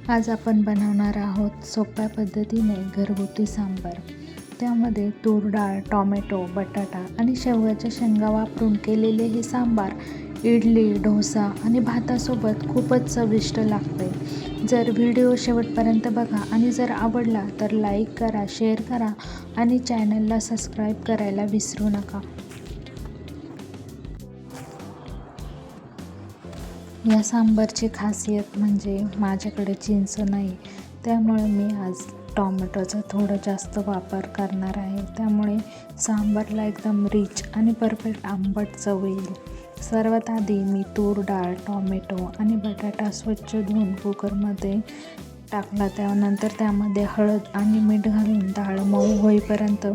आज आपण बनवणार आहोत सोप्या पद्धतीने घरगुती सांबार. त्यामध्ये तूर डाळ, टोमॅटो, बटाटा आणि शेवग्याच्या शेंगा वापरून केलेले हे सांबार इडली, डोसा आणि भातासोबत खूपच चविष्ट लागते. जर व्हिडिओ शेवटपर्यंत बघा आणि जर आवडला तर लाईक करा, शेअर करा आणि चॅनलला सबस्क्राईब करायला विसरू नका. या सांबारची खासियत म्हणजे माझ्याकडे चिंच नाही, त्यामुळे मी आज टोमॅटोचा थोडा जास्त वापर करणार आहे. त्यामुळे सांबारला एकदम रिच आणि परफेक्ट आंबट चव येईल. सर्वात आधी मी तूर डाळ, टोमॅटो आणि बटाटा स्वच्छ धुवून कुकरमध्ये टाकला. त्यानंतर त्यामध्ये हळद आणि मीठ घालून डाळ मऊ होईपर्यंत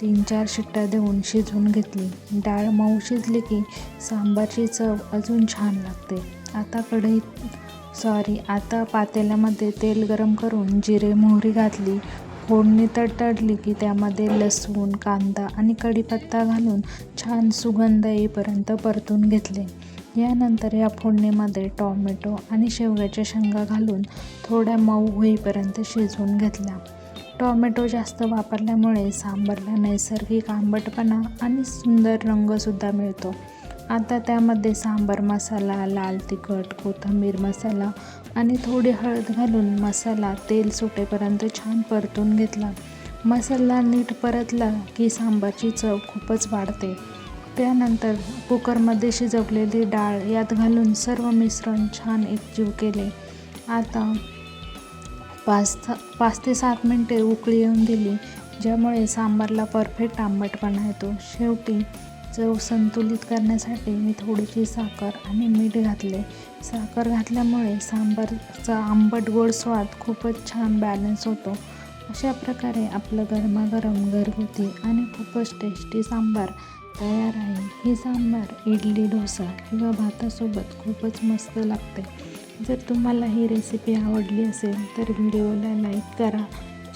3-4 शिट्ट्या देऊन शिजवून घेतली. डाळ मऊ शिजली की सांबारची चव अजून छान लागते. आता पातेल्यामध्ये तेल गरम करून जिरे मोहरी घातली. फोडणी तडतडली की त्यामध्ये लसूण, कांदा आणि कढीपत्ता घालून छान सुगंध येईपर्यंत परतून घेतले. यानंतर या फोडणीमध्ये टोमॅटो आणि शेवग्याच्या शेंगा घालून थोड्या मऊ होईपर्यंत शिजवून घेतल्या. टोमॅटो जास्त वापरल्यामुळे सांबारला नैसर्गिक आंबटपणा आणि सुंदर रंगसुद्धा मिळतो. आता त्यामध्ये सांबार मसाला, लाल तिखट, कोथिंबीर मसाला आणि थोडी हळद घालून मसाला तेल सुटेपर्यंत छान परतून घेतला. मसाला नीट परतला की सांबारची चव खूपच वाढते. त्यानंतर कुकरमध्ये शिजवलेली डाळ यात घालून सर्व मिश्रण छान एकजीव केले. आता 5 ते 7 मिनिटे उकळी येऊन दिली, ज्यामुळे सांबारला परफेक्ट आंबटपणा येतो. शेवटी चव संतुलित करण्यासाठी मी थोडीशी साखर आणि मीठ घातले. साखर घातल्यामुळे सांबारचा आंबट गोड स्वाद खूपच छान बॅलन्स होतो. अशा प्रकारे आपलं गरमागरम घरगुती आणि खूपच टेस्टी सांबार तयार आहे. ही सांबार इडली, डोसा किंवा भातासोबत खूपच मस्त लागते. जर तुम्हाला ही रेसिपी आवडली असेल तर व्हिडिओला लाईक करा,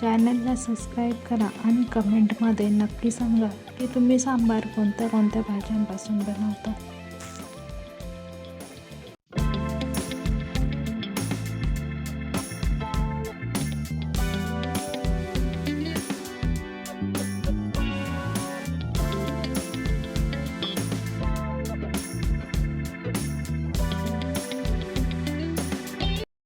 चॅनलला सबस्क्राईब करा आणि कमेंटमध्ये नक्की सांगा की तुम्ही सांबार कोणत्या कोणत्या भाज्यांपासून बनवता.